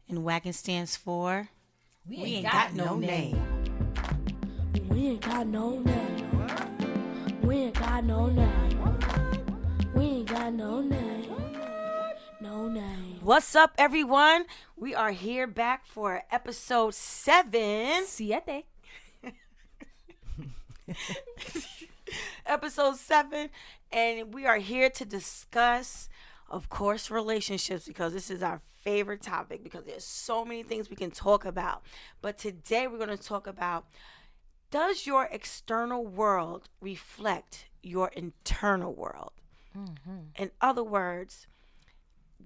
And WAGNN stands for We ain't got no name. We ain't got no name. We ain't got no name. We ain't got no name. No name. What's up, everyone? We are here back for episode 7. Siete. Episode 7. And we are here to discuss, of course, relationships, because this is our favorite topic, because there's so many things we can talk about. But today we're going to talk about, does your external world reflect your internal world? Mm-hmm. In other words,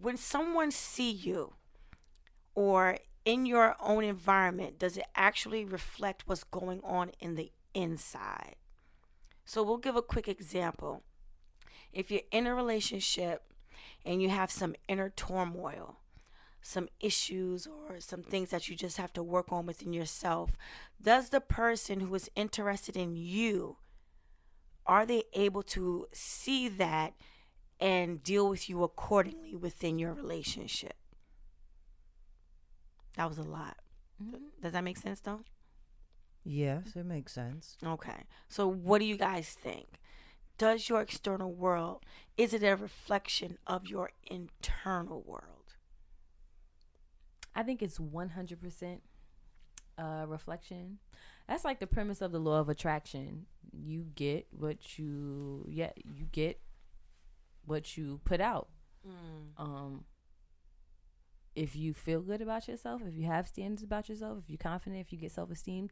when someone see you or in your own environment, does it actually reflect what's going on in the inside? So we'll give a quick example. If you're in a relationship and you have some inner turmoil, some issues or some things that you just have to work on within yourself, does the person who is interested in you, are they able to see that and deal with you accordingly within your relationship? That was a lot. Mm-hmm. Does that make sense, though? Yes, it makes sense. Okay. So what do you guys think? Does your external world, is it a reflection of your internal world? I think it's 100% reflection. That's like the premise of the law of attraction. You get what you get what you put out. If you feel good about yourself, if you have standards about yourself, if you're confident, if you get self-esteem,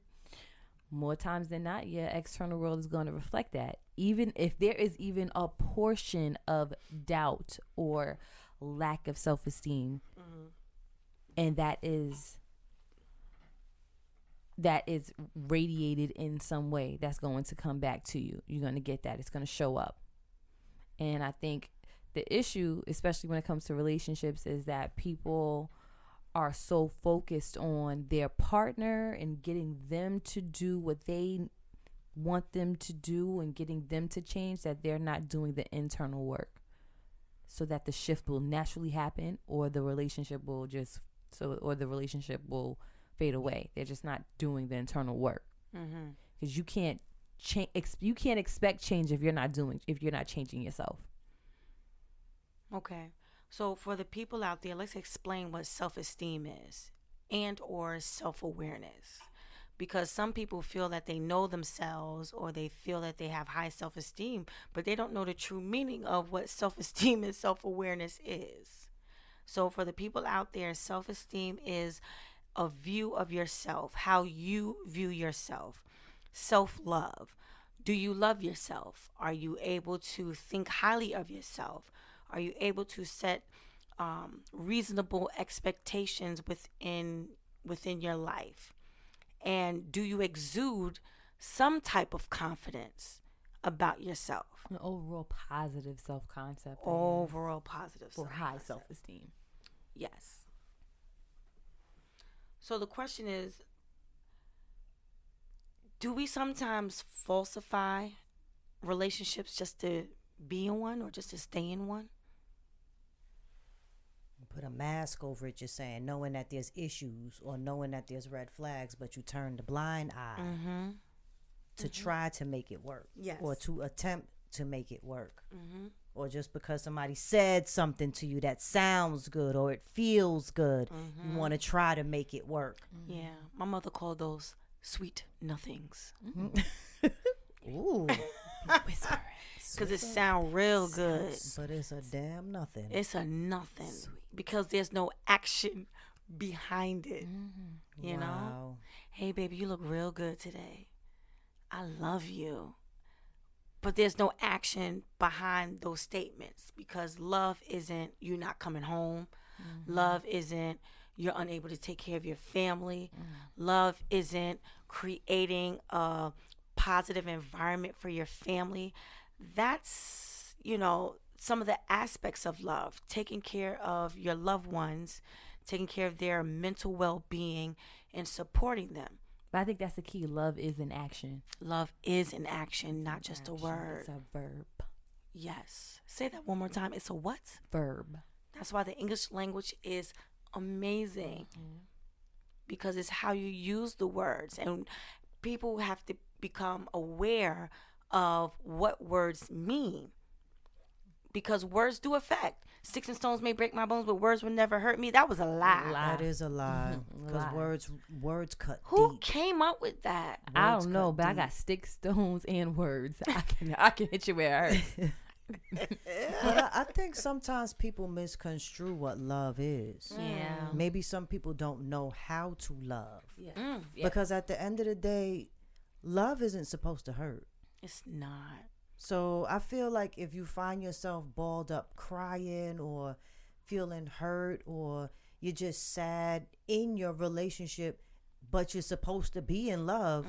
more times than not, your external world is going to reflect that. Even if there is even a portion of doubt or lack of self-esteem, and that is radiated in some way, that's going to come back to you. You're going to get that. It's going to show up. And I think the issue, especially when it comes to relationships, is that people are so focused on their partner and getting them to do what they want them to do and getting them to change, that they're not doing the internal work so that the shift will naturally happen, or the relationship will fade away. They're just not doing the internal work. Because you can't you can't expect change if you're not changing yourself. Okay. So for the people out there, let's explain what self-esteem is and or self-awareness. Because some people feel that they know themselves, or they feel that they have high self-esteem, but they don't know the true meaning of what self-esteem and self-awareness is. So for the people out there, self-esteem is a view of yourself, how you view yourself. Self-love. Do you love yourself? Are you able to think highly of yourself? Are you able to set reasonable expectations within your life? And do you exude some type of confidence about yourself? An overall positive self-concept. Overall positive or high self-esteem. Yes. So the question is, do we sometimes falsify relationships just to be in one or just to stay in one? Put a mask over it, just saying, knowing that there's issues or knowing that there's red flags, but you turn the blind eye to try to make it work. Yes. Or to attempt to make it work. Or just because somebody said something to you that sounds good or it feels good, you want to try to make it work. Yeah. My mother called those sweet nothings. Ooh. Whispering. Because it sounds real good. But it's a damn nothing. It's a nothing. Because there's no action behind it. You know? Hey, baby, you look real good today. I love you. But there's no action behind those statements, because love isn't you not coming home. Love isn't you're unable to take care of your family. Love isn't creating a positive environment for your family. That's, some of the aspects of love. Taking care of your loved ones, taking care of their mental well-being, and supporting them. But I think that's the key. Love is an action. Love is an action, not just a word. It's a verb. Yes. Say that one more time. It's a what? Verb. That's why the English language is amazing because it's how you use the words, and people have to become aware of what words mean because words do affect. Sticks and stones may break my bones, but words will never hurt me. That was a lie. That is a lie. Because Lie. words cut Who deep. came up with that? I Words don't know, cut but I deep. got sticks, stones, and words. I can hit you where it hurts. But I think sometimes people misconstrue what love is. Yeah. Maybe some people don't know how to love. Yes. Because at the end of the day, love isn't supposed to hurt. It's not. So I feel like if you find yourself balled up crying or feeling hurt or you're just sad in your relationship, but you're supposed to be in love,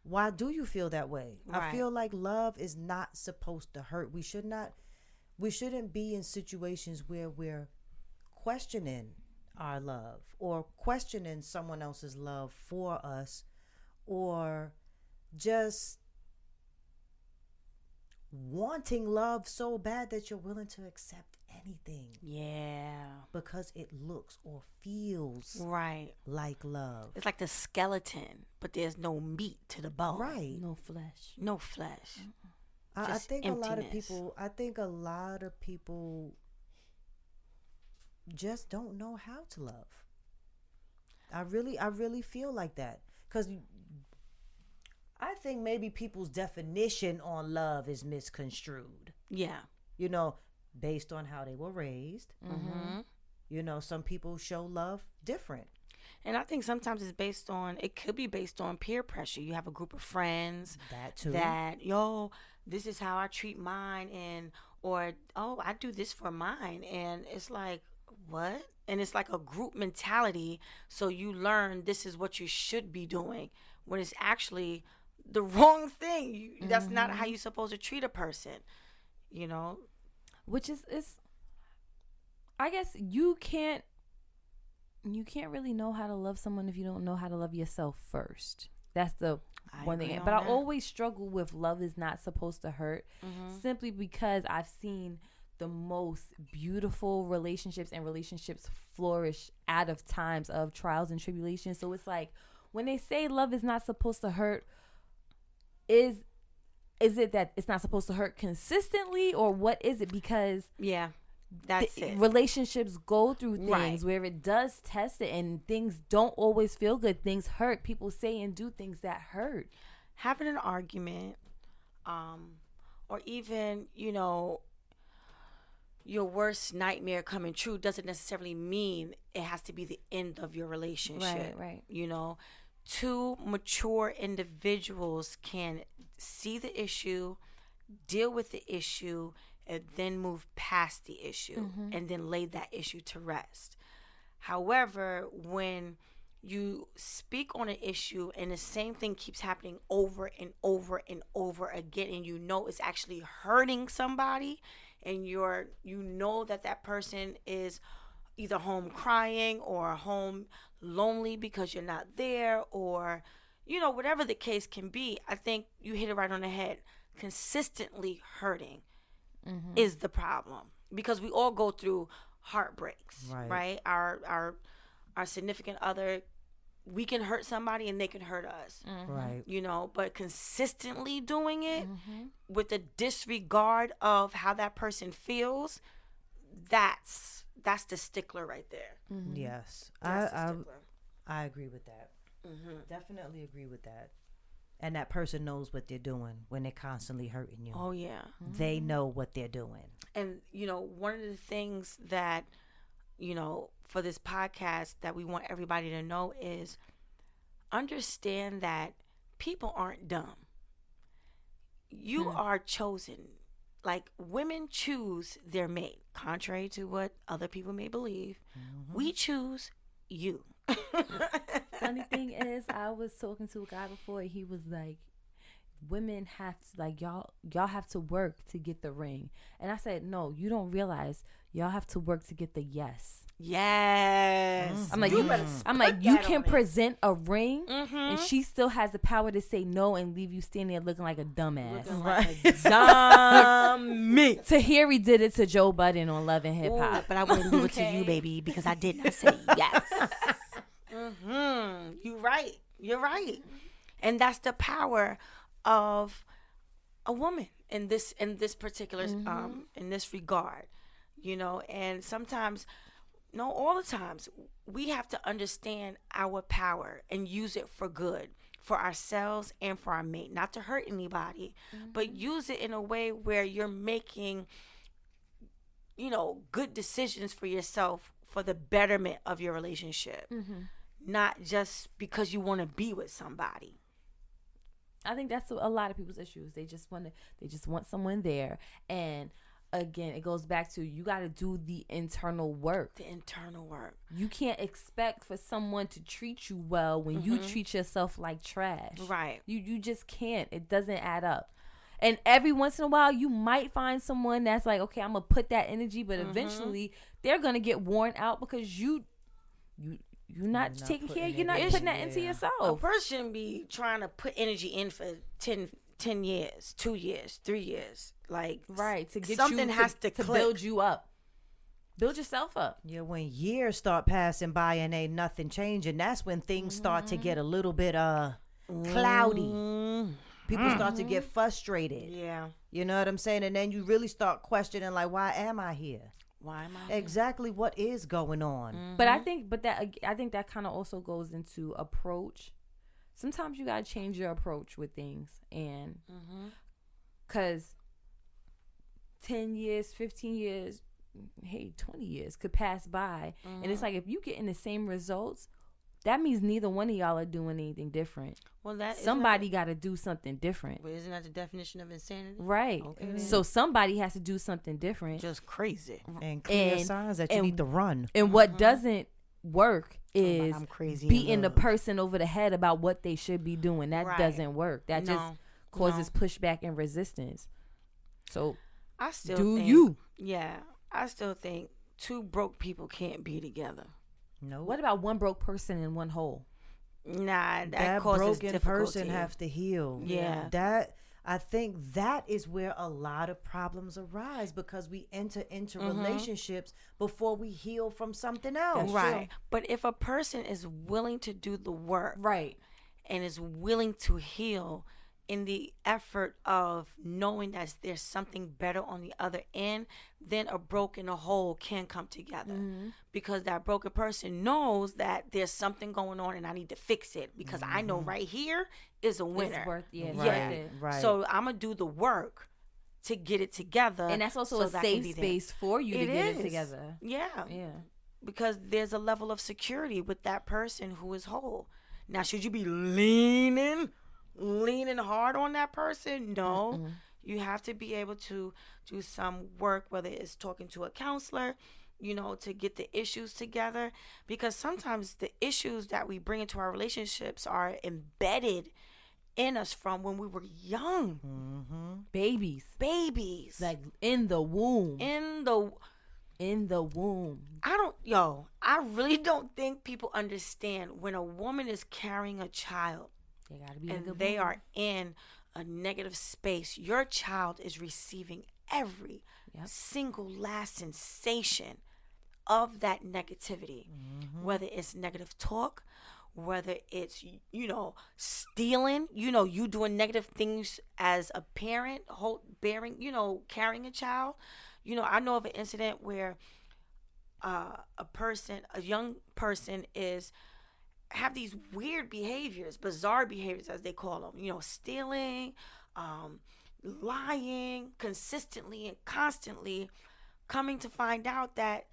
why do you feel that way? I Right. feel like love is not supposed to hurt. We shouldn't be in situations where we're questioning our love or questioning someone else's love for us or just wanting love so bad that you're willing to accept anything Yeah. because it looks or feels Right. like love. It's like the skeleton, but there's no meat to the bone. Right. No flesh. No flesh. I Just think a lot of emptiness. people just don't know how to love. I really feel like that because I think maybe people's definition on love is misconstrued. Yeah. You know, based on how they were raised. Mm-hmm. You know, some people show love different. And I think sometimes it could be based on peer pressure. You have a group of friends That too. that, yo, this is how I treat mine, or, oh, I do this for mine. And it's like, what? And it's like a group mentality. So you learn this is what you should be doing when it's actually the wrong thing. That's not how you're supposed to treat a person, you know? Which is I guess you can't really know how to love someone if you don't know how to love yourself first. That's the I one agree thing. on But I that. always struggle with love is not supposed to hurt simply because I've seen the most beautiful relationships and relationships flourish out of times of trials and tribulations. So it's like when they say love is not supposed to hurt, is it that it's not supposed to hurt consistently, or what is it? Because Yeah, that's it. relationships go through things Right. where it does test it and things don't always feel good. Things hurt. People say and do things that hurt. Having an argument, or even, your worst nightmare coming true doesn't necessarily mean it has to be the end of your relationship. Right. Two mature individuals can see the issue, deal with the issue, and then move past the issue and then lay that issue to rest. However, when you speak on an issue and the same thing keeps happening over and over and over again, and it's actually hurting somebody, and that person is either home crying or home lonely because you're not there, or whatever the case can be, I think you hit it right on the head. Consistently hurting is the problem, because we all go through heartbreaks, right? Our significant other, we can hurt somebody and they can hurt us, Right. but consistently doing it with the disregard of how that person feels, that's the stickler right there. Yes. That's the stickler. I agree with that. Definitely agree with that. And that person knows what they're doing when they're constantly hurting you. Oh yeah. They know what they're doing. And one of the things that for this podcast that we want everybody to know is understand that people aren't dumb. You are chosen. Like, women choose their mate, contrary to what other people may believe. We choose you. Funny thing is, I was talking to a guy before. He was like, women have to, like, y'all have to work to get the ring. And I said, no, you don't realize y'all have to work to get the yes. Yes. I'm like, You better you that can on it. present a ring, Mm-hmm. and she still has the power to say no and leave you standing there looking like a dumbass. Looking Right. like a dummy. Tahiri did it to Joe Budden on Love and Hip Ooh, Hop. but I wouldn't do it to Okay. you, baby, because I did not say yes. You're right. You're right. And that's the power of a woman in this particular in this regard, you know. And sometimes, no, all the times, we have to understand our power and use it for good, for ourselves and for our mate, not to hurt anybody, but use it in a way where you're making, you know, good decisions for yourself for the betterment of your relationship, not just because you want to be with somebody. I think that's a lot of people's issues. They just want someone there. And again, it goes back to, you got to do the internal work. The internal work. You can't expect for someone to treat you well when you treat yourself like trash. Right. You just can't. It doesn't add up. And every once in a while, you might find someone that's like, okay, I'm gonna put that energy, but eventually they're gonna get worn out because you're not taking care. You're not putting that into A yourself. person be trying to put energy in for 10 years, 2 years, 3 years. Like, Right, to get something you has to to click. build you up. Build yourself up. Yeah, when years start passing by and ain't nothing changing, that's when things start to get a little bit cloudy. People start to get frustrated. Yeah. You know what I'm saying? And then you really start questioning, like, why am I here? Why am I? Exactly what is going on? But I think that kind of also goes into approach. Sometimes you gotta change your approach with things, and because 10 years, 15 years, hey, 20 years could pass by, and it's like, if you get in the same results, that means neither one of y'all are doing anything different. Well, Somebody got to do something different. Well, isn't that the definition of insanity? Right. Okay, then. So somebody has to do something different. Just crazy. And clear And- signs that you and- need to run. And what doesn't work Like, is I'm crazy. in beating the love. person over the head about what they should be doing. That Right. doesn't work. That just No, causes pushback and resistance. So I still do think, you. Yeah, I still think two broke people can't be together. No. What about one broke person and one whole? Nah, that that causes broken difficulty. person have to heal. Yeah. That, I think that is where a lot of problems arise, because we enter into relationships before we heal from something else. Right. But if a person is willing to do the work Right. and is willing to heal in the effort of knowing that there's something better on the other end, then a broken a whole can come together. Because that broken person knows that there's something going on and I need to fix it, because I know right here is a winner. It's worth, yeah, it's Right. worth it. Right. So I'm going to do the work to get it together. And that's also so a that I can safe be there. space for you to It get is. it together. Yeah. Yeah. Because there's a level of security with that person who is whole. Now, should you be leaning hard on that person? No. You have to be able to do some work, whether it's talking to a counselor, you know, to get the issues together. Because sometimes the issues that we bring into our relationships are embedded in us from when we were young. Babies. Babies. Like in the womb. in the womb. I really don't think people understand when a woman is carrying a child They gotta be in a and good they mood. are in a negative space. Your child is receiving every single last sensation of that negativity, whether it's negative talk, whether it's, you know, stealing, you know, you doing negative things as a parent, carrying a child. You know, I know of an incident where a young person have these weird behaviors, bizarre behaviors as they call them, you know, stealing, lying consistently and constantly, coming to find out that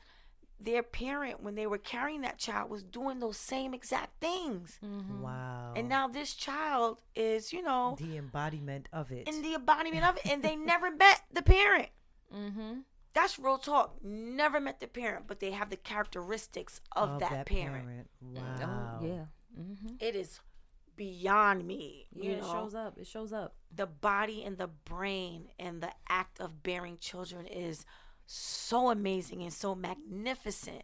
their parent, when they were carrying that child, was doing those same exact things. Wow. And now this child is, you know, the embodiment of it. in the embodiment of it, and they never met the parent. That's real talk. Never met the parent, but they have the characteristics of that parent. Wow. Oh, yeah. It is beyond me. Yeah, You it know, shows up. It shows up. the body and the brain and the act of bearing children is so amazing and so magnificent.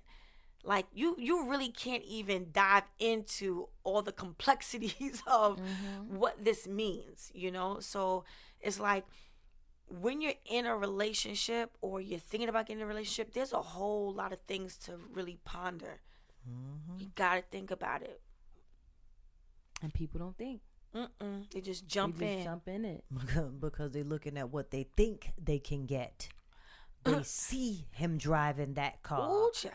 Like you really can't even dive into all the complexities of what this means, you know? So it's like when you're in a relationship or you're thinking about getting in a relationship, there's a whole lot of things to really ponder. You gotta think about it. And people don't think. They just They jump just in. jump in it. Because they're looking at what they think they can get. They see him driving that car. Ooh, child.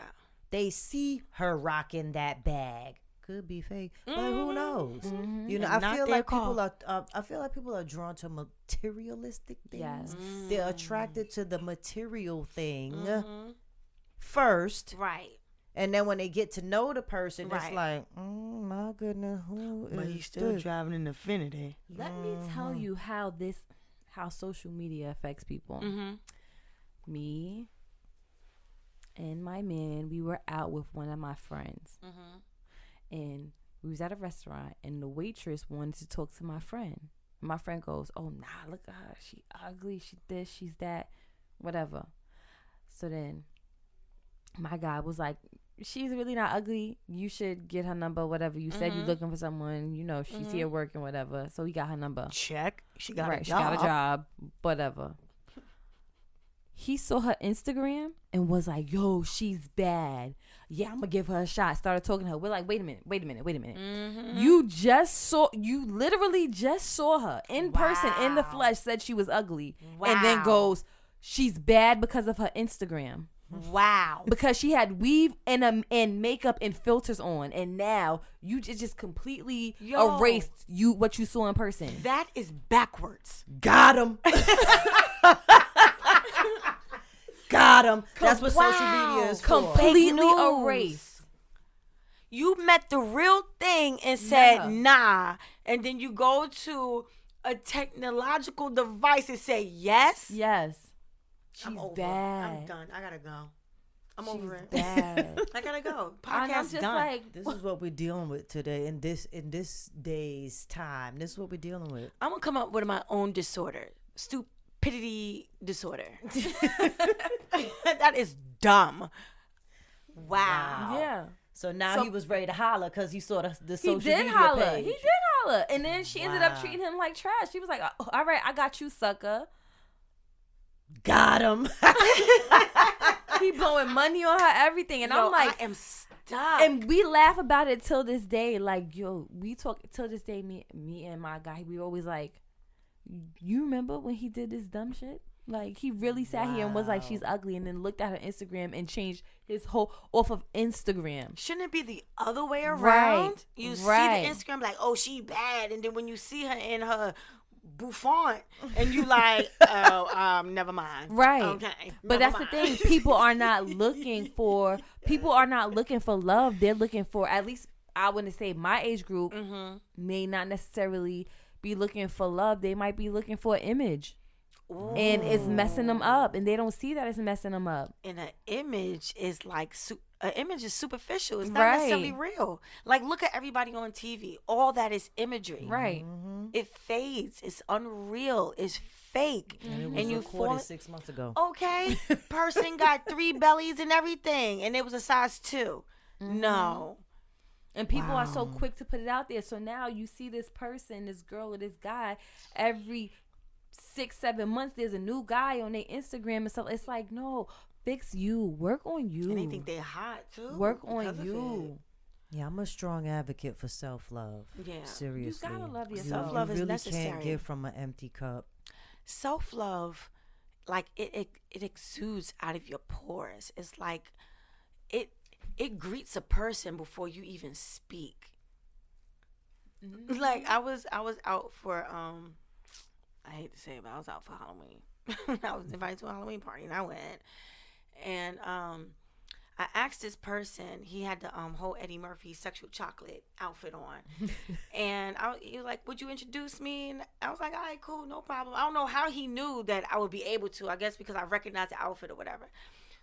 They see her rocking that bag. Could be fake, but who knows? You know, And not I feel their like car. people are. I feel like people are drawn to materialistic things. Yes. They're attracted to the material thing first, Right. and then when they get to know the person, Right. it's like, my goodness, who But is he's still this? driving an Infinity. Let me tell you how social media affects people. Me and my man, we were out with one of my friends, and we was at a restaurant, and the waitress wanted to talk to my friend. My friend goes, "Oh, nah, look at her. She ugly. She this. She's that. Whatever." So then my guy was like, "She's really not ugly. You should get her number. Whatever. You said you're looking for someone. You know, she's here working. Whatever." So he got her number. Check. She got a Right, job. she got a job, whatever. He saw her Instagram and was like, "Yo, she's bad. Yeah, I'm gonna give her a shot." Started talking to her. We're like, wait a minute. You literally just saw her in person, in the flesh, said she was ugly, and then Wow. goes, she's bad because of her Instagram. Wow. Because she had weave and makeup and filters on, and now you just completely Yo. erased what you saw in person. That is backwards. Got him. Got him. That's what social Wow. media is for. Completely news. erased. You met the real thing and said Yeah. nah, and then you go to a technological device and say yes. Yes. I'm She's over. bad. I'm done. I gotta go. I'm She's over it. bad. I gotta go. And I'm Podcast just done. like, This is what we're dealing with today in this day's time. This is what we're dealing with. I'm gonna come up with my own disorder. Stupidity disorder. That is dumb. Wow. yeah. So now So- he was ready to holler because he saw the He social did media holler. page. He did holler. And then she ended up Wow. treating him like trash. She was like, "Oh, all right, I got you, sucker." Got him. He blowing money on her, everything. And Yo, I'm like, I am stuck. and we laugh about it till this day. Like, yo, we talk till this day. Me and my guy, we always like, you remember when he did this dumb shit? Like, he really sat here and was like, she's ugly, and then looked at her Instagram and changed his whole off of Instagram. Shouldn't it be the other way around? Right, You right. see the Instagram like, oh, she bad, and then when you see her in her bouffant, and you like, oh, never mind. Right. Okay. But never that's the mind. thing. People are not looking for love. They're looking for, at least I wouldn't say my age group may not necessarily be looking for love. They might be looking for an image. And it's messing them up, and they don't see that it's messing them up. And an image is like an image is superficial. It's not Right. necessarily real. Like, look at everybody on TV. All that is imagery. Right. It fades. It's unreal. It's fake. And it was you recorded fall. 6 months ago. Okay, person got 3 bellies and everything, and it was a size 2. No. And people are so quick to put it out there. So now you see this person, this girl or this guy, every 6-7 months there's a new guy on their Instagram and stuff. It's like, no, fix you. Work on you. And they think they're hot too. Work because on of you. Yeah, I'm a strong advocate for self-love. Yeah. Seriously. You gotta love You yourself. Self-love is really necessary. can't give from an empty cup. Self-love, like it exudes out of your pores. It's like it greets a person before you even speak. Like I was out for I hate to say it, but I was out for Halloween. I was invited to a Halloween party and I went. And I asked this person, he had the whole Eddie Murphy sexual chocolate outfit on. And he was like, would you introduce me? And I was like, all right, cool, no problem. I don't know how he knew that I would be able to. I guess because I recognized the outfit or whatever.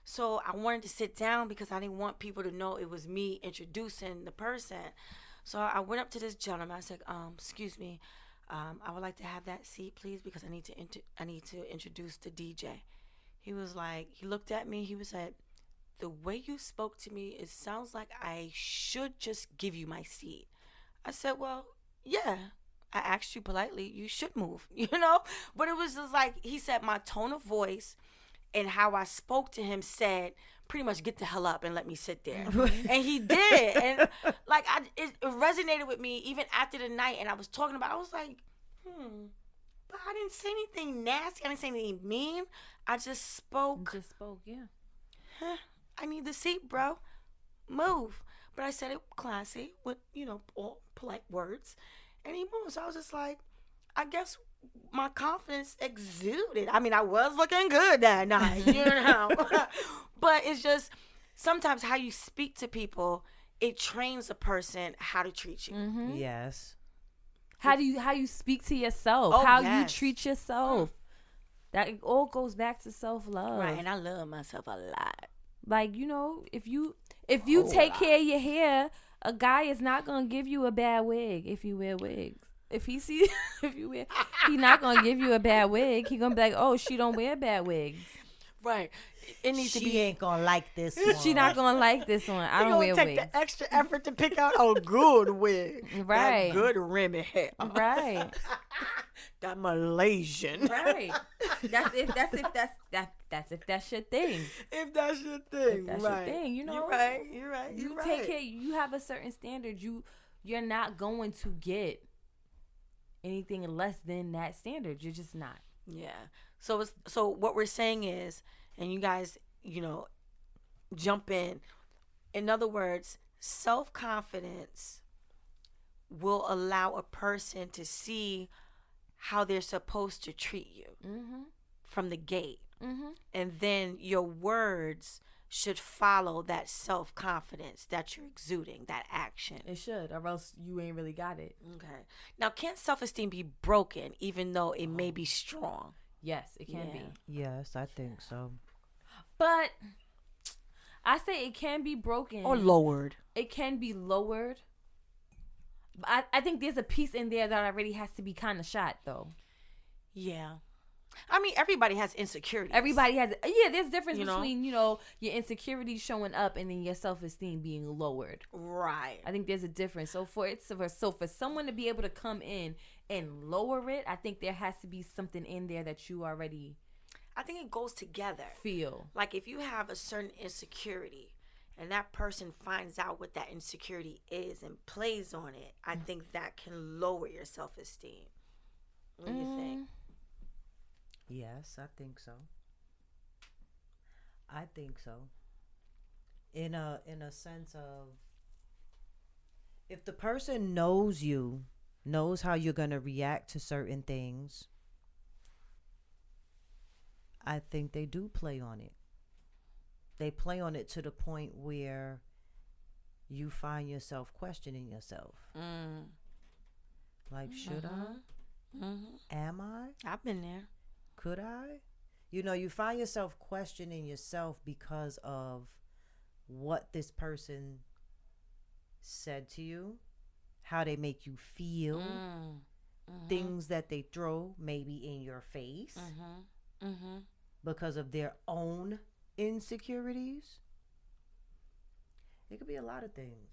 So I wanted to sit down because I didn't want people to know it was me introducing the person. So I went up to this gentleman. I said, excuse me, I would like to have that seat, please, because I need to introduce the DJ. He was like, he looked at me. He was like, the way you spoke to me, it sounds like I should just give you my seat. I said, well, yeah. I asked you politely, you should move, But it was just like, he said my tone of voice and how I spoke to him said, pretty much get the hell up and let me sit there. And he did. And like, it resonated with me even after the night. And I was talking about, I was like, but I didn't say anything nasty. I didn't say anything mean. I just spoke. Yeah. I need the seat, bro. Move. But I said it classy with, all polite words. And he moved. So I was just like, I guess my confidence exuded. I mean, I was looking good that night, But it's just sometimes how you speak to people, it trains a person how to treat you. Mm-hmm. Yes. How you speak to yourself, Oh, how yes. you treat yourself. That it all goes back to self-love. Right, and I love myself a lot. Like, if you take care of your hair, a guy is not gonna give you a bad wig if you wear wigs. If he sees he's not gonna give you a bad wig. He gonna be like, oh, she don't wear bad wigs. Right. It needs to She be. ain't gonna like this one. She not gonna like this one. I don't wear take wigs. the extra effort to pick out a good wig. Right. That good Remy hair. Right. That Malaysian. Right. That's if that's your thing. If that's your thing. If that's right. your thing, You're right. You take care. You have a certain standard. You're not going to get anything less than that standard. You're just not. Yeah. So what we're saying is, and you guys, jump in. In other words, self-confidence will allow a person to see how they're supposed to treat you from the gate. Mm-hmm. And then your words should follow that self-confidence that you're exuding, that action. It should, or else you ain't really got it. Okay. Now, can't self-esteem be broken even though it may be strong? Yes, it can be. Yes, I think so. But I say it can be broken. Or lowered. It can be lowered. But I think there's a piece in there that already has to be kind of shot, though. Yeah. I mean, everybody has insecurities. Everybody has, there's difference between, your insecurities showing up and then your self-esteem being lowered. Right. I think there's a difference. So for someone to be able to come in and lower it, I think there has to be something in there that you already I think it goes together. feel. Like if you have a certain insecurity and that person finds out what that insecurity is and plays on it, I think that can lower your self-esteem. What do you think? Yes, I think so. I think so. In a sense of, if the person knows how you're going to react to certain things, I think they do play on it. They play on it to the point where you find yourself questioning yourself. Like, should I? Am I? I've been there. Could I? You find yourself questioning yourself because of what this person said to you, how they make you feel, things that they throw maybe in your face because of their own insecurities. It could be a lot of things.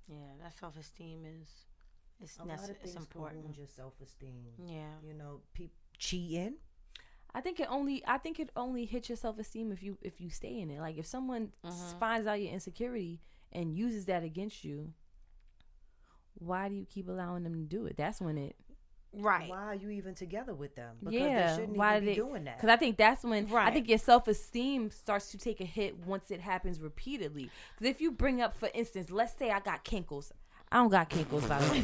Yeah, that self-esteem is A lot of things it's can important. wound your self-esteem. Yeah. People cheating. I think it only hits your self-esteem if you stay in it. Like if someone finds out your insecurity and uses that against you, why do you keep allowing them to do it? That's when it. Right. Why are you even together with them? Because Yeah, they shouldn't why even be they- doing that. Because I think that's when Right. I think your self-esteem starts to take a hit once it happens repeatedly. Because if you bring up, for instance, let's say I got kinkles. I don't got kinkles, by the way.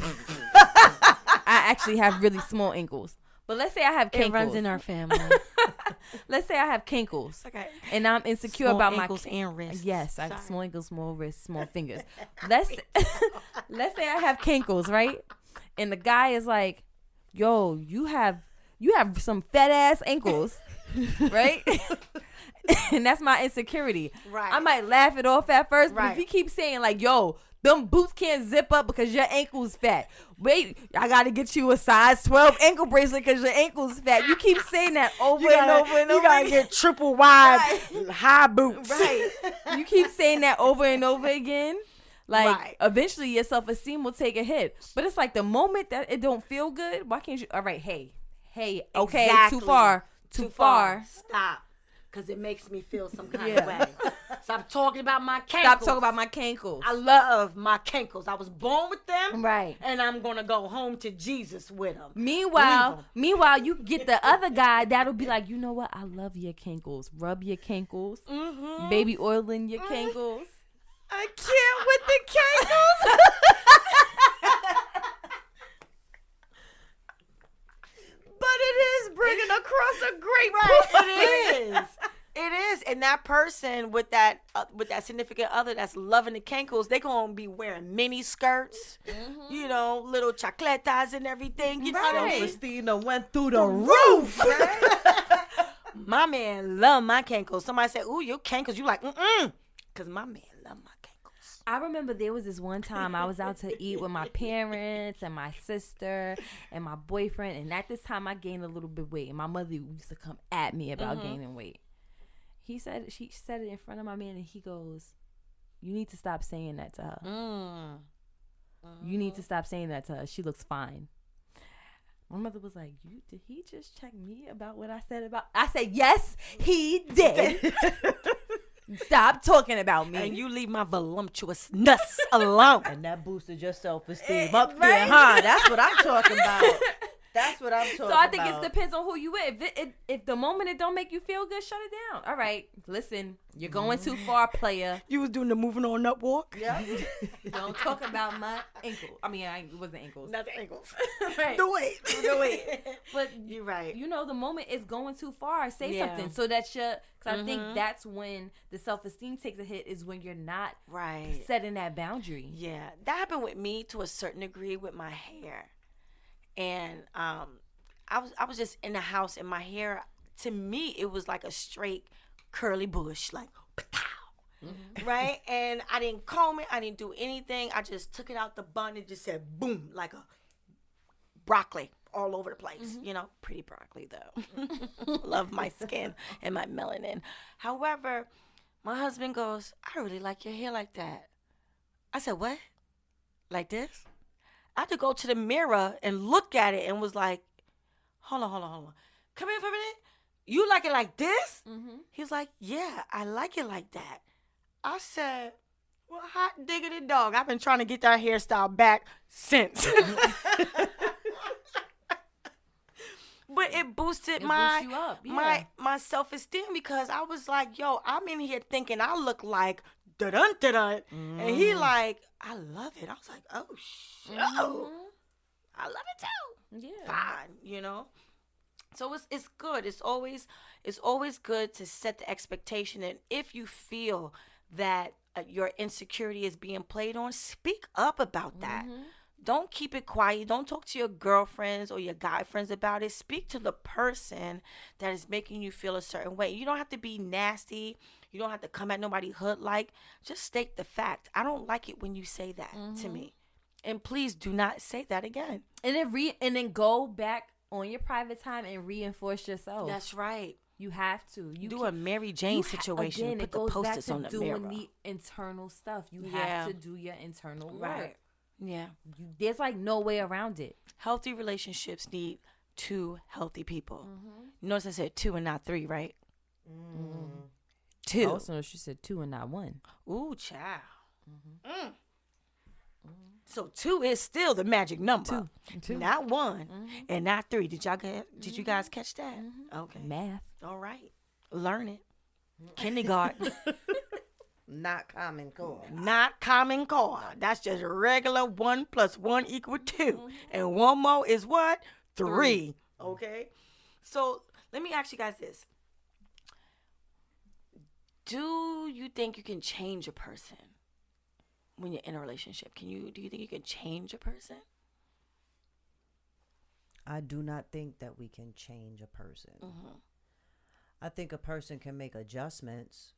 I actually have really small ankles. But let's say I have kinkles. It runs in our family. Let's say I have kinkles. Okay. And I'm insecure Small about ankles my and wrists. Yes, I Sorry. small ankles, small wrists, small fingers. Let's say I have kinkles, right? And the guy is like, "Yo, you have some fat ass ankles." Right? And that's my insecurity. Right. I might laugh it off at first, but Right. if he keeps saying like, "Yo, them boots can't zip up because your ankle's fat. Wait, I gotta get you a size 12 ankle bracelet because your ankle's fat. You keep saying that over and over and over. You gotta get triple wide high boots. Right. You keep saying that over and over again. Like, Right. eventually your self-esteem will take a hit. But it's like the moment that it don't feel good, why can't you? All right, hey, okay, Exactly. too far. Stop. Because it makes me feel some kind Yeah. of way. Stop talking about my cankles. Stop talking about my cankles. I love my cankles. I was born with them. Right. And I'm going to go home to Jesus with them. Meanwhile, you get the other guy that'll be like, you know what? I love your cankles. Rub your cankles. Mm-hmm. Baby oil in your cankles. I can't with the cankles. But it is bringing across a great Right, point. it is. It is, and that person with that significant other that's loving the cankles, they gonna be wearing mini skirts, you know, little chacletas and everything. You know, Self-esteem done went through the roof. my man love my cankles. Somebody said, "Ooh, your cankles." You like, because my man love my cankles. I remember there was this one time I was out to eat with my parents and my sister and my boyfriend, and at this time I gained a little bit of weight, and my mother used to come at me about gaining weight. She said it in front of my man, and he goes, "You need to stop saying that to her. You need to stop saying that to her. She looks fine." My mother was like, did he just check me about what I said about? I said, yes, he did. Stop talking about me. And you leave my voluptuousness alone. And that boosted your self-esteem up there, huh? That's what I'm talking about. That's what I'm talking about. So I think it depends on who you with. If the moment it don't make you feel good, shut it down. All right, listen, you're going too far, player. You was doing the moving on up walk. Yeah. Don't talk about my ankle. I mean, it wasn't ankles. Not the ankles. Right. The weight. The weight. But you're right. you know, the moment it's going too far, say Yeah. something so that because I think that's when the self-esteem takes a hit, is when you're not Right. setting that boundary. Yeah, that happened with me to a certain degree with my hair, and I was just in the house, and my hair, to me, it was like a straight curly bush, like pow, right? And I didn't comb it, I didn't do anything. I just took it out the bun and just said boom, like a broccoli all over the place. You know, pretty broccoli though. Love my skin and my melanin. However, my husband goes, "I really like your hair like that." I said, "What? Like this?" I had to go to the mirror and look at it and was like, hold on. Come here for a minute. You like it like this? He was like, "Yeah, I like it like that." I said, "Well, hot diggity dog. I've been trying to get that hairstyle back since." But it boosted my boosts you up, yeah. my self-esteem, because I was like, yo, I'm in here thinking I look like dun-dun-dun-dun. And he like, "I love it." I was like, "Oh, shit. I love it too." Yeah. Fine, you know. So it's good. It's always good to set the expectation, and if you feel that your insecurity is being played on, speak up about that. Don't keep it quiet. Don't talk to your girlfriends or your guy friends about it. Speak to the person that is making you feel a certain way. You don't have to be nasty. You don't have to come at nobody hood like. Just state the fact. I don't like it when you say that to me. And please do not say that again. And then go back on your private time and reinforce yourself. That's right. You have to. You Do a Mary Jane situation. Again, Put it the goes Post-its back on to the doing mirror. the internal stuff. You Yeah. have to do your internal work. Right. Yeah. There's like no way around it. Healthy relationships need two healthy people. You notice I said two and not three, right? Two. Also, she said 2 and not 1. Ooh, child. So two is still the magic number. Two. Not one and not three. Did you guys catch that? Okay. Math. All right. Learn it. Kindergarten. Not common core. Not common core. That's just a regular 1 + 1 = 2. And one more is what? 3. Okay. So let me ask you guys this. Do you think you can change a person when you're in a relationship? Do you think you can change a person? I do not think that we can change a person. I think a person can make adjustments,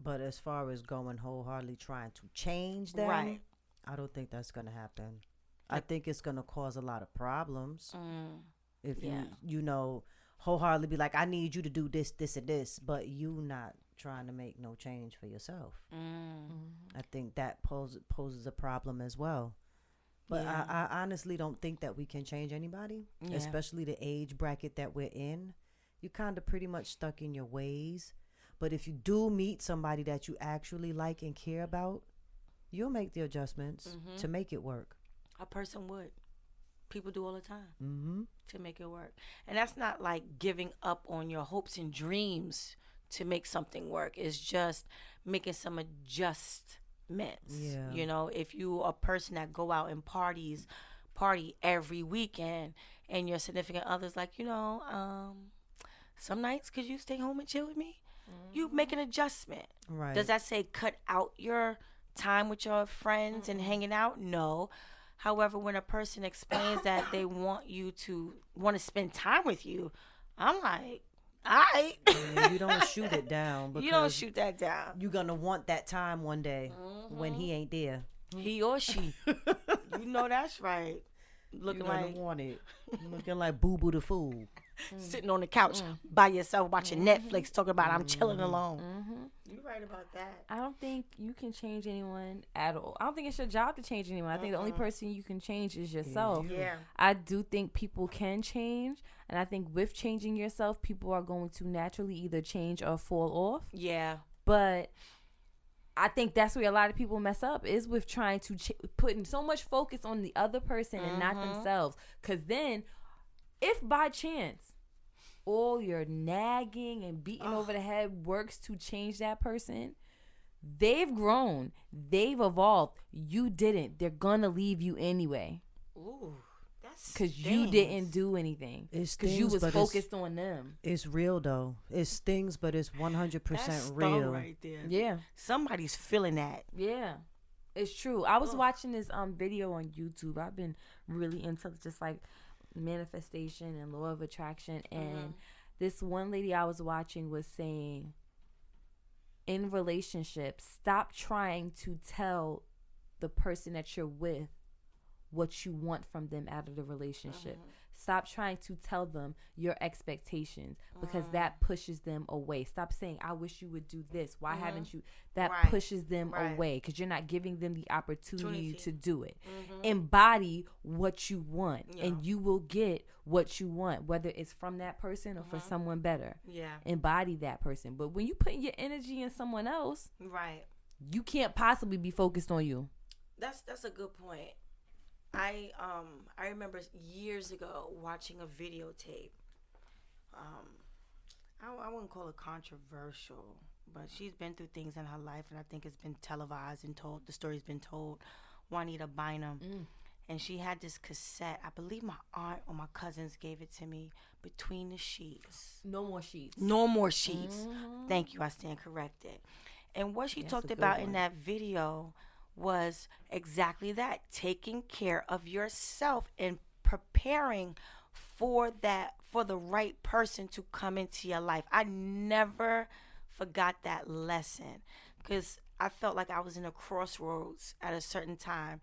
But as far as going wholeheartedly trying to change them, Right. I don't think that's going to happen. I think it's going to cause a lot of problems if Yeah. you know, wholeheartedly be like, I need you to do this, this, and this, but you not trying to make no change for yourself. I think that poses a problem as well. But Yeah. I honestly don't think that we can change anybody, Yeah. especially the age bracket that we're in. You're kind of pretty much stuck in your ways. But if you do meet somebody that you actually like and care about, you'll make the adjustments to make it work. A person would. People do all the time Mm-hmm. to make it work. And that's not like giving up on your hopes and dreams to make something work. It's just making some adjustments. Yeah. You know, if you a person that go out and party every weekend and your significant other's like, some nights could you stay home and chill with me? You make an adjustment. Right. Does that say cut out your time with your friends and hanging out? No. However, when a person explains that they want to spend time with you, I'm like, all right. Yeah, you don't shoot it down. You don't because shoot that down. You're going to want that time one day when he ain't there. He or she. You know that's right. Looking You're going like to want it. Looking like Boo Boo the Fool. sitting on the couch by yourself watching Netflix talking about I'm chilling alone. You're right about that. I don't think you can change anyone at all. I don't think it's your job to change anyone. I think the only person you can change is yourself. Yeah. I do think people can change, and I think with changing yourself, people are going to naturally either change or fall off. Yeah. But I think that's where a lot of people mess up is with trying to putting so much focus on the other person and not themselves. Because then, if by chance all your nagging and beating over the head works to change that person, they've grown, they've evolved. You didn't. They're gonna leave you anyway. Ooh, that's Because you didn't do anything. It Because you stings, was but focused on them. It's real, though. It stings, but it's 100% that's real. right there. Yeah. Somebody's feeling that. Yeah, it's true. I was watching this video on YouTube. I've been really into just like manifestation and law of attraction, and this one lady I was watching was saying, in relationships, stop trying to tell the person that you're with what you want from them out of the relationship. Stop trying to tell them your expectations, because that pushes them away. Stop saying, I wish you would do this. Why haven't you? That Right. pushes them Right. away because you're not giving them the opportunity Opportunity. to do it. Embody what you want, Yeah. and you will get what you want, whether it's from that person or for someone better. Yeah. Embody that person. But when you put your energy in someone else, Right. you can't possibly be focused on you. That's a good point. I remember years ago watching a videotape. I wouldn't call it controversial, but she's been through things in her life, and I think it's been televised and told. The story's been told. Juanita Bynum, and she had this cassette. I believe my aunt or my cousins gave it to me. Between the Sheets. No more sheets. No more sheets. Thank you. I stand corrected. And what she That's talked a good about in one. that video was exactly that, taking care of yourself and preparing for the right person to come into your life. I never forgot that lesson, because I felt like I was in a crossroads at a certain time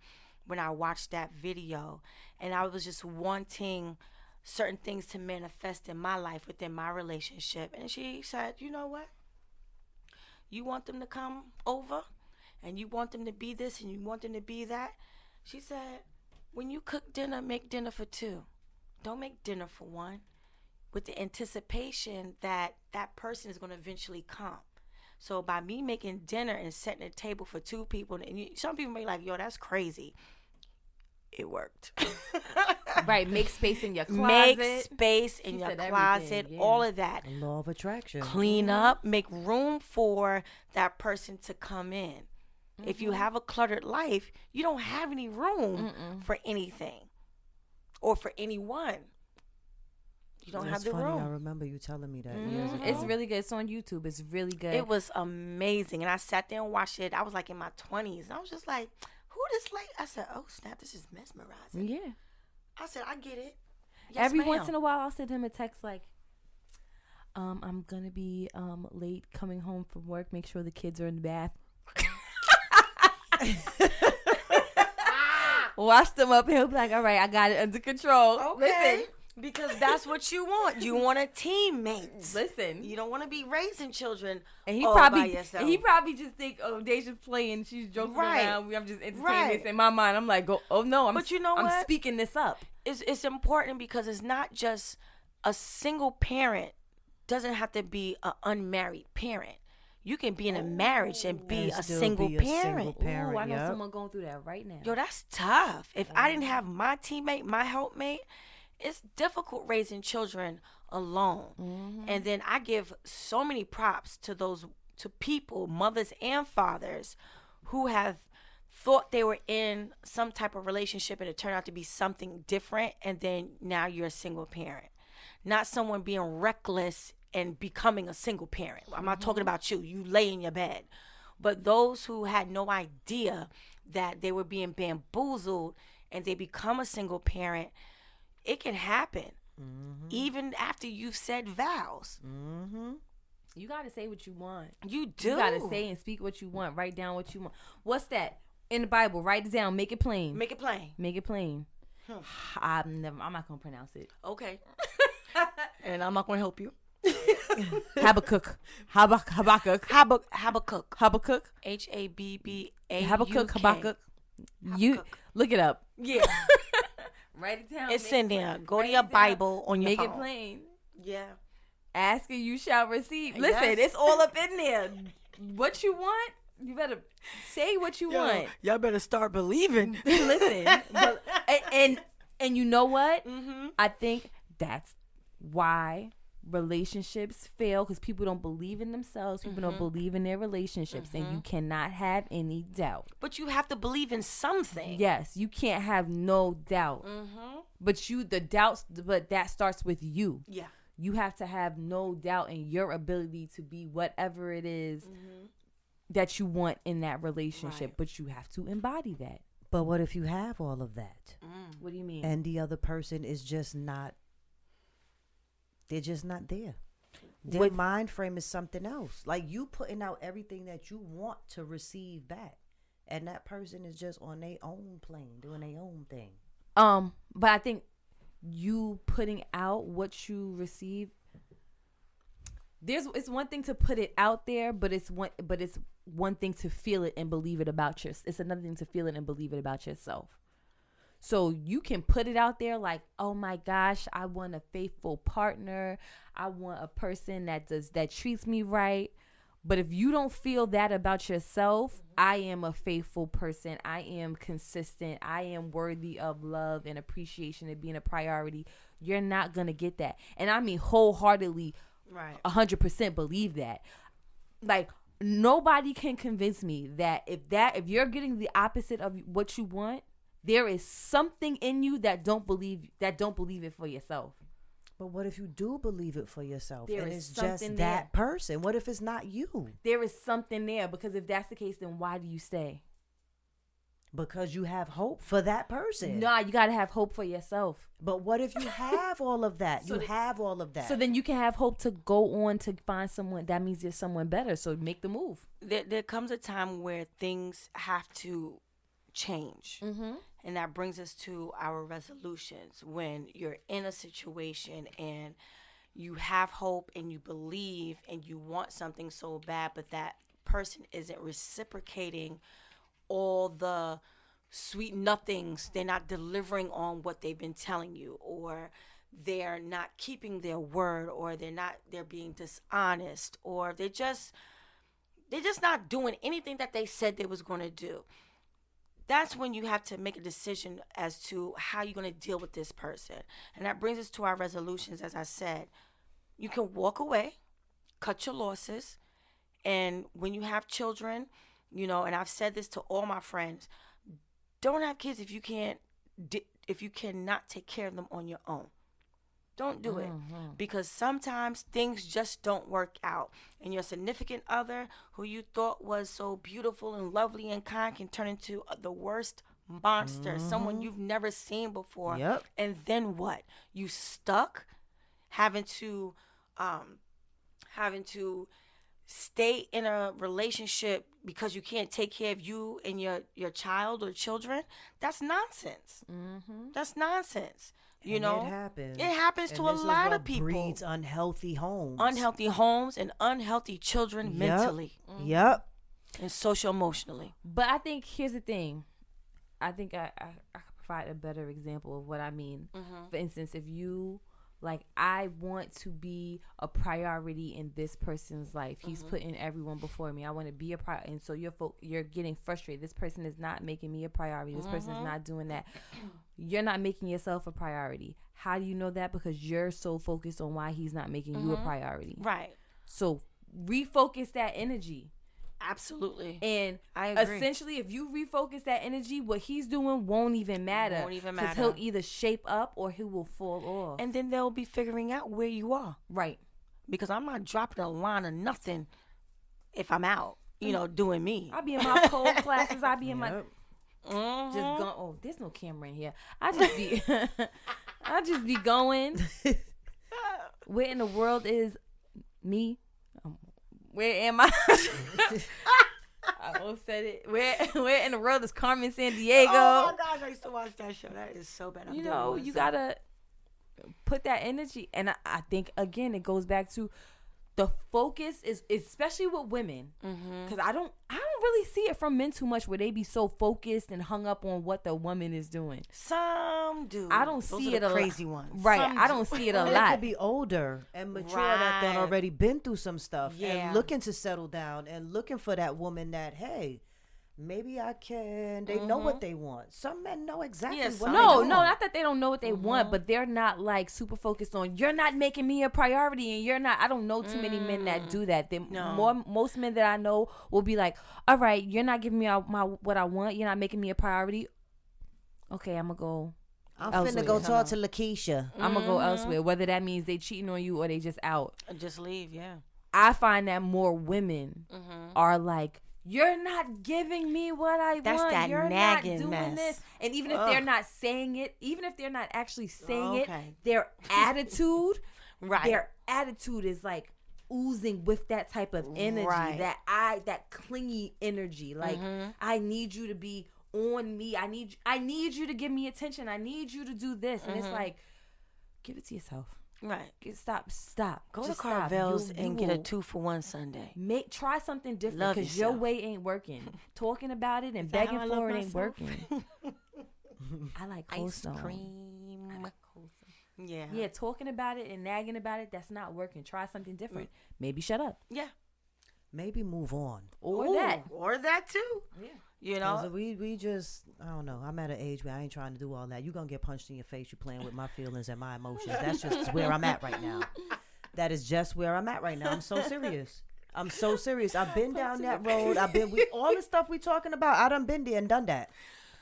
when I watched that video, and I was just wanting certain things to manifest in my life within my relationship. And she said, you know what? You want them to come over and you want them to be this and you want them to be that. She said, when you cook dinner, make dinner for two. Don't make dinner for one, with the anticipation that that person is going to eventually come. So by me making dinner and setting a table for two people, and some people may be like, yo, that's crazy. It worked. Right, make space in your closet. Make space in She your said closet, everything, yeah. all of that. Law of attraction. Clean up, make room for that person to come in. If you have a cluttered life, you don't have any room for anything or for anyone. You don't That's have the funny. I room. remember you telling me that years ago. It's really good. It's on YouTube. It's really good. It was amazing. And I sat there and watched it. I was like in my 20s. And I was just like, who this lady? I said, oh, snap, this is mesmerizing. Yeah. I said, I get it. Yes, Every ma'am. once in a while, I'll send him a text like, I'm gonna be late coming home from work. Make sure the kids are in the bath. Wash them up. He'll be like, all right, I got it under control. Okay. Because that's what you want. You want a teammate. Listen. You don't want to be raising children And all by yourself. he probably just think, oh, Deja's playing, she's joking around. I'm just entertaining Right. this in my mind. I'm like, oh no, But you know I'm what? speaking this up. It's important because it's not just a single parent. Doesn't have to be an unmarried parent. You can be in a marriage and be And a still single be a parent. single parent. Ooh, I know Yep. someone going through that right now. Yo, that's tough. If I didn't have my teammate, my helpmate, it's difficult raising children alone. Mm-hmm. And then I give so many props to people, mothers and fathers, who have thought they were in some type of relationship and it turned out to be something different, and then now you're a single parent. Not someone being reckless and becoming a single parent. I'm not talking about you. You lay in your bed. But those who had no idea that they were being bamboozled and they become a single parent, it can happen. Even after you've said vows. You got to say what you want. You do. You got to say and speak what you want. Write down what you want. What's that? In the Bible, write it down. Make it plain. Make it plain. Make it plain. I'm not going to pronounce it. Okay. And I'm not going to help you. Habakkuk. Habakkuk. Habakkuk. Habakkuk. H-A-B-B-A-U-K. Habakkuk. Habakkuk. You Habakkuk. look it up. Yeah. Write it down. It's make in it there. plain. Go Write to your it down. Bible on your Make phone. it plain. Yeah. Ask and you shall receive. Listen, Yes. it's all up in there. What you want, you better say what you want. Y'all better start believing. Listen, but, and you know what? Mm-hmm. I think that's why relationships fail, because people don't believe in themselves. People don't believe in their relationships, and you cannot have any doubt. But you have to believe in something. Yes, you can't have no doubt. Mm-hmm. But that starts with you. Yeah. You have to have no doubt in your ability to be whatever it is that you want in that relationship, Right. but you have to embody that. But what if you have all of that What do you mean? and the other person is just not? They're just not there. Their What- mind frame is something else. Like you putting out everything that you want to receive back, and that person is just on their own plane doing their own thing. But I think you putting out what you receive, it's one thing to put it out there, but it's one thing to feel it and believe it about it's another thing to feel it and believe it about yourself. So you can put it out there like, oh my gosh, I want a faithful partner. I want a person that treats me right. But if you don't feel that about yourself, I am a faithful person. I am consistent. I am worthy of love and appreciation and being a priority. You're not going to get that. And I mean wholeheartedly, Right. 100% believe that. Like, nobody can convince me that if you're getting the opposite of what you want, there is something in you that don't believe it for yourself. But what if you do believe it for yourself There and is it's just something that person? What if it's not you? There is something there, because if that's the case, then why do you stay? Because you have hope for that person. Nah, you got to have hope for yourself. But what if you have all of that? So have all of that. So then you can have hope to go on to find someone. That means there's someone better. So make the move. There comes a time where things have to change. Mm-hmm. And that brings us to our resolutions. When you're in a situation and you have hope and you believe and you want something so bad, but that person isn't reciprocating all the sweet nothings. They're not delivering on what they've been telling you, or they're not keeping their word, or they're being dishonest, or they're just not doing anything that they said they was going to do. That's when you have to make a decision as to how you're going to deal with this person. And that brings us to our resolutions. As I said, you can walk away, cut your losses. And when you have children, and I've said this to all my friends, don't have kids if you cannot take care of them on your own. Don't do it, because sometimes things just don't work out, and your significant other, who you thought was so beautiful and lovely and kind, can turn into the worst monster, someone you've never seen before. Yep. And then what? You stuck having to having to stay in a relationship because you can't take care of you and your child or children, that's nonsense. That's nonsense. You And know, it It happens and to a this is lot what of people. breeds unhealthy homes. Unhealthy homes and unhealthy children Yep. mentally Yep. and social emotionally. But I think here's the thing. I think I could provide a better example of what I mean. For instance, if you like, I want to be a priority in this person's life. He's putting everyone before me. I want to be a priority, and so you're getting frustrated. This person is not making me a priority. This person is not doing that. You're not making yourself a priority. How do you know that? Because you're so focused on why he's not making you a priority. Right. So refocus that energy. Absolutely. And I agree. essentially, if you refocus that energy, what he's doing won't even matter. Won't even Because matter. he'll either shape up or he will fall off. And then they'll be figuring out where you are. Right. Because I'm not dropping a line of nothing if I'm out, doing me. I'll be in my pole classes. I'll be in my... Yep. Just going... Oh, there's no camera in here. I just be going. Where in the world is me? Where am I? I almost said it. Where in the world is Carmen San Diego? Oh my gosh, I used to watch that show. That is so bad. You know, you gotta put that energy. And I think, again, it goes back to the focus is, especially with women, because I don't really see it from men too much, where they be so focused and hung up on what the woman is doing. Some do. I don't Those see are it the a crazy lot. ones. Right. Some I do. don't see it a Or they lot. could be older and mature that done Right. already been through some stuff Yeah. and looking to settle down and looking for that woman that, hey, maybe I can. They know what they want. Some men know exactly Yeah, what some they No, want. not that they don't know what they want, but they're not like super focused on, you're not making me a priority, and you're not. I don't know too many men that do that. No. Most men that I know will be like, all right, you're not giving me my what I want. You're not making me a priority. Okay, I'm gonna go. I'm elsewhere. finna go talk to Lakeisha. I'm gonna go elsewhere. Whether that means they cheating on you or they just out. Just leave, yeah. I find that more women are like, you're not giving me what I That's want. that You're nagging not doing mess. this. And even if they're not saying it, even if they're not actually saying Okay. it, their attitude, Right. their attitude is like oozing with that type of energy, Right. that clingy energy. Like, I need you to be on me. I need you to give me attention. I need you to do this. And it's like, give it to yourself. Right. Stop. Go Just to stop. Carvel's You and get a will 2-for-1 Sunday. try something different, Love because your yourself. way ain't working. Talking about it and Is that begging how I love for it ain't myself? working. I like Ice coleslaw. cream. Yeah. Yeah, talking about it and nagging about it, that's not working. Try something different. Maybe shut up. Yeah. Maybe move on. Or Ooh, that. Or that too. Yeah. You 'Cause know? we just, I don't know. I'm at an age where I ain't trying to do all that. You're going to get punched in your face. You're playing with my feelings and my emotions. That's just where I'm at right now. That is just where I'm at right now. I'm so serious. I've been down that road. All the stuff we talking about, I done been there and done that.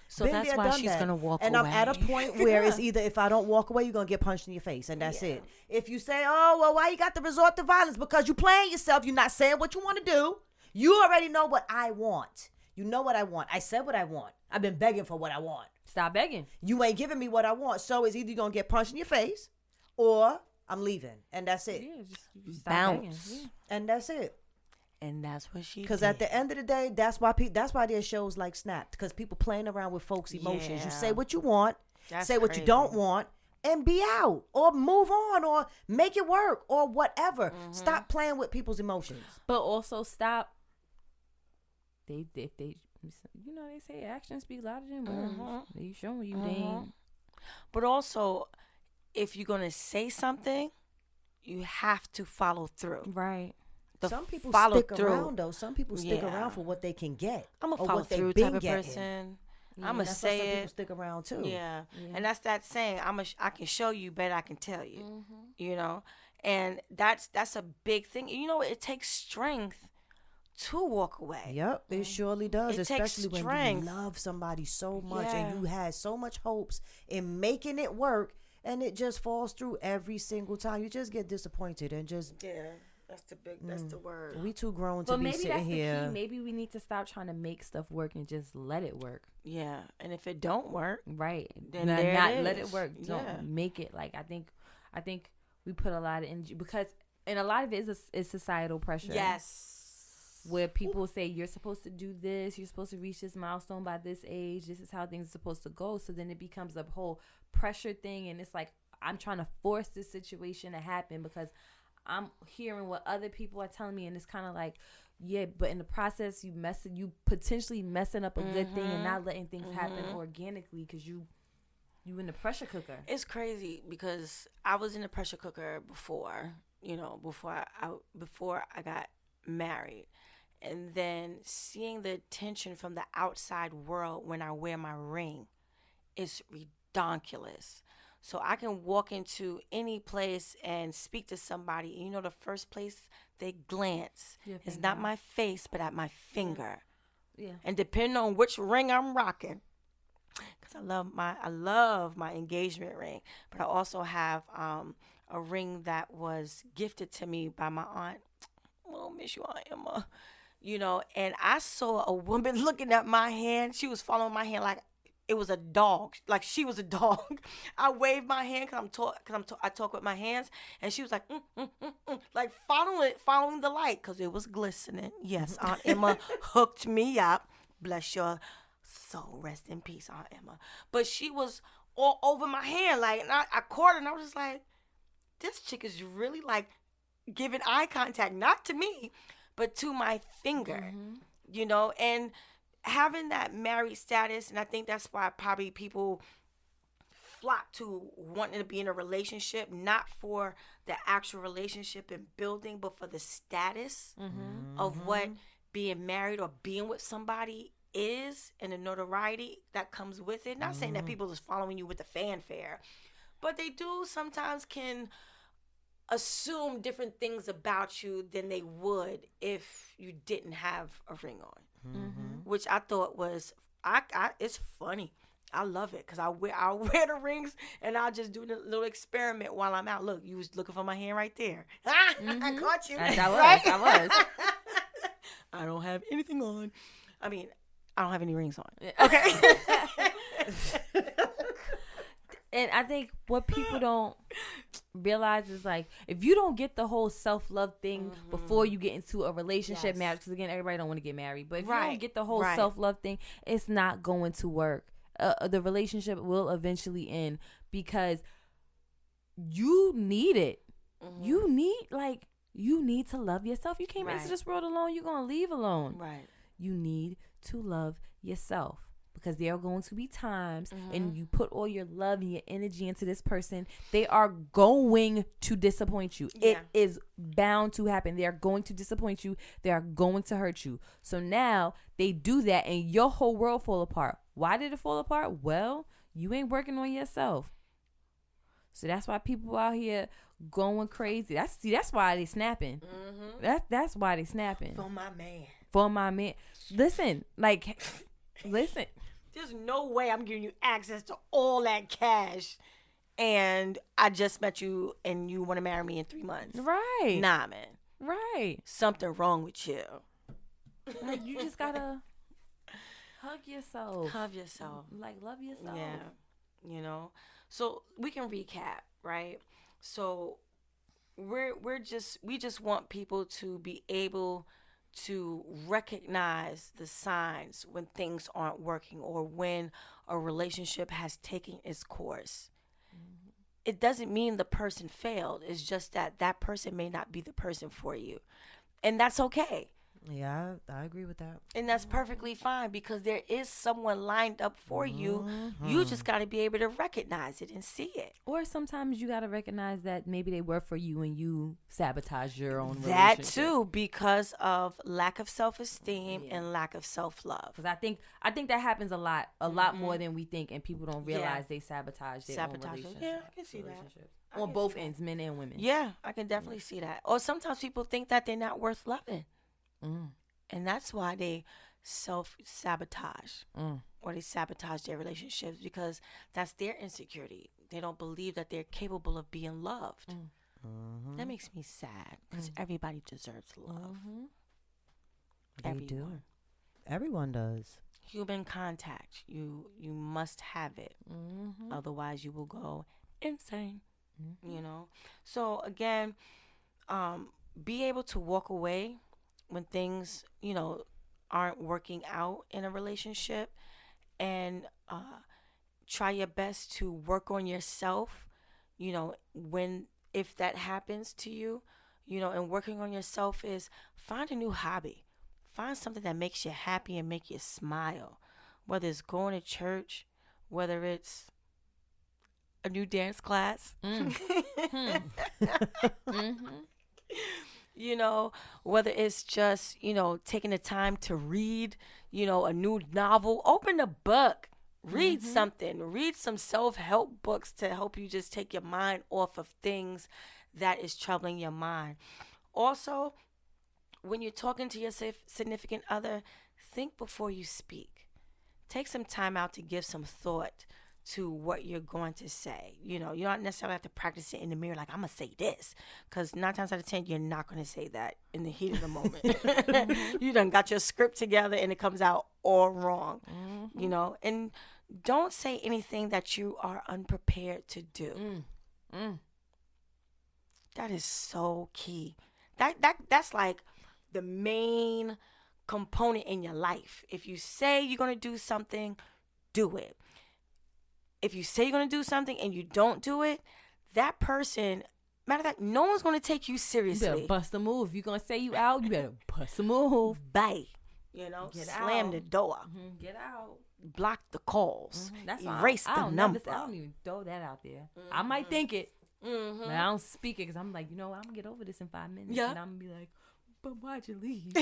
So Been that's there, why done she's that. going to walk and away. I'm at a point where it's either if I don't walk away, you're going to get punched in your face. And that's it. If you say, oh, well, why you got to resort to violence? Because you playing yourself. You're not saying what you want to do. You already know what I want. You know what I want. I said what I want. I've been begging for what I want. Stop begging. You ain't giving me what I want. So it's either going to get punched in your face or I'm leaving. And that's it. Yeah, just stop begging. Bounce. Yeah. And that's it. And that's what she Because did. at the end of the day, that's why there's shows like Snapped. Because people playing around with folks' emotions. Yeah. You say what you want, That's say what you crazy. don't want, and be out. Or move on or make it work or whatever. Stop playing with people's emotions. But also stop. They say actions speak louder than words. They showing you they ain't. But also, if you're going to say something, you have to follow through. Right. Some people follow stick through. around though. Some people stick Yeah. around for what they can get. I'm a or follow what they've through been type of getting. person. Yeah, I'm going to That's why some say people it. stick around too. Yeah. And that's that saying, I can show you, but I can tell you. You know? And that's a big thing. You know, it takes strength to walk away. Yep, it surely does. It takes Especially when strength. you love somebody so much Yeah. and you had so much hopes in making it work, and it just falls through every single time. You just get disappointed and just Yeah. That's the word. we too grown to But be maybe sitting that's the here. key. Maybe we need to stop trying to make stuff work and just let it work. Yeah. And if it don't work, Right. Then not there it let is. it work. Don't Yeah. make it. Like I think we put a lot of energy, because And a lot of it is societal pressure. Yes. Where people say you're supposed to do this, you're supposed to reach this milestone by this age, this is how things are supposed to go. So then it becomes a whole pressure thing, and it's like I'm trying to force this situation to happen because I'm hearing what other people are telling me, and it's kind of like, yeah, but in the process you potentially messing up a good thing and not letting things happen organically because you in the pressure cooker. It's crazy because I was in the pressure cooker before, before I got married. And then seeing the attention from the outside world when I wear my ring is ridiculous. So I can walk into any place and speak to somebody, and the first place they glance is not my face, but at my finger. Yeah. And depending on which ring I'm rocking, because I love my engagement ring, but I also have a ring that was gifted to me by my aunt. Oh, miss you, Aunt Emma. And I saw a woman looking at my hand. She was following my hand like it was a dog, like she was a dog. I waved my hand because I talk with my hands, and she was like, like following the light because it was glistening. Yes, Aunt Emma hooked me up. Bless your soul, rest in peace, Aunt Emma. But she was all over my hand, like, and I caught her, and I was just like, this chick is really like giving eye contact, not to me, but to my finger, and having that married status. And I think that's why probably people flock to wanting to be in a relationship, not for the actual relationship and building, but for the status of what being married or being with somebody is and the notoriety that comes with it. Not saying that people is following you with the fanfare, but they do sometimes can assume different things about you than they would if you didn't have a ring on, which I thought was it's funny. I love it because I'll wear the rings and I'll just do a little experiment while I'm out. Look, you was looking for my hand right there. I caught you. I was. I don't have anything on. I mean, I don't have any rings on. Okay. And I think what people don't realize is like, if you don't get the whole self-love thing before you get into a relationship, marriage, because again, everybody don't want to get married, but if you don't get the whole self-love thing, it's not going to work. The relationship will eventually end because you need it. You need to love yourself. You came into this world alone. You're going to leave alone. Right. You need to love yourself. Because there are going to be times and you put all your love and your energy into this person, they are going to disappoint you. Yeah. It is bound to happen. They are going to disappoint you. They are going to hurt you. So now they do that and your whole world fall apart. Why did it fall apart? Well, you ain't working on yourself. So that's why people out here going crazy. That's why they snapping. That's why they snapping. For my man. Listen. There's no way I'm giving you access to all that cash and I just met you and you want to marry me in 3 months. Right. Nah, man. Right. Something wrong with you. Like, you just gotta hug yourself. Love yourself. Like, love yourself. Yeah. So we can recap, right? So we just want people to be able to recognize the signs when things aren't working or when a relationship has taken its course. It doesn't mean the person failed. It's just that person may not be the person for you. And that's okay. Yeah, I agree with that. And that's perfectly fine because there is someone lined up for you. You just got to be able to recognize it and see it. Or sometimes you got to recognize that maybe they were for you and you sabotage your own relationship. That too, because of lack of self-esteem and lack of self-love. Because I think that happens a lot more than we think, and people don't realize they sabotage their own relationships. Yeah, I can see that. On both ends, men and women. Yeah, I can definitely see that. Or sometimes people think that they're not worth loving. And that's why they self-sabotage or they sabotage their relationships because that's their insecurity. They don't believe that they're capable of being loved. That makes me sad because everybody deserves love. They do. Everyone does. Human contact. You must have it. Otherwise you will go insane. So again, be able to walk away when things, aren't working out in a relationship, and try your best to work on yourself, when if that happens to you, and working on yourself is find a new hobby. Find something that makes you happy and make you smile. Whether it's going to church, whether it's a new dance class. you know, whether it's just, taking the time to read, a new novel, open a book, read something, read some self-help books to help you just take your mind off of things that is troubling your mind. Also, when you're talking to your significant other, think before you speak. Take some time out to give some thought to what you're going to say. You don't necessarily have to practice it in the mirror like, I'm going to say this. Because 9 times out of 10, you're not going to say that in the heat of the moment. You done got your script together and it comes out all wrong. And don't say anything that you are unprepared to do. That is so key. That's like the main component in your life. If you say you're going to do something, do it. If you say you're going to do something and you don't do it, that person, matter of fact, no one's going to take you seriously. You better bust a move. If you're going to say you out, you better bust a move. Bye. Get Slam out. the door. Get out. Block the calls. That's Erase the number. I don't even throw that out there. I might think it, but I don't speak it because I'm like, I'm going to get over this in 5 minutes. Yeah. And I'm going to be like, but why'd you leave?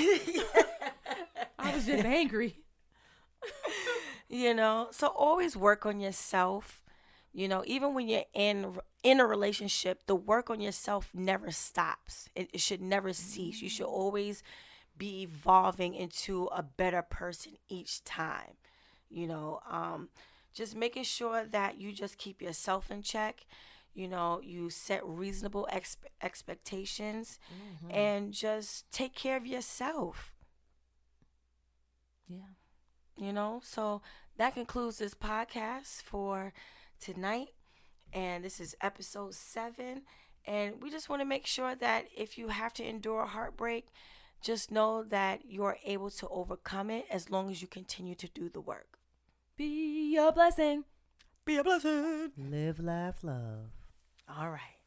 I was just angry. So always work on yourself. Even when you're in a relationship, the work on yourself never stops. It should never cease. You should always be evolving into a better person each time. Just making sure that you just keep yourself in check. You set reasonable expectations and just take care of yourself. Yeah. So that concludes this podcast for tonight. And this is episode 7. And we just want to make sure that if you have to endure a heartbreak, just know that you're able to overcome it as long as you continue to do the work. Be a blessing. Be a blessing. Live, laugh, love. All right.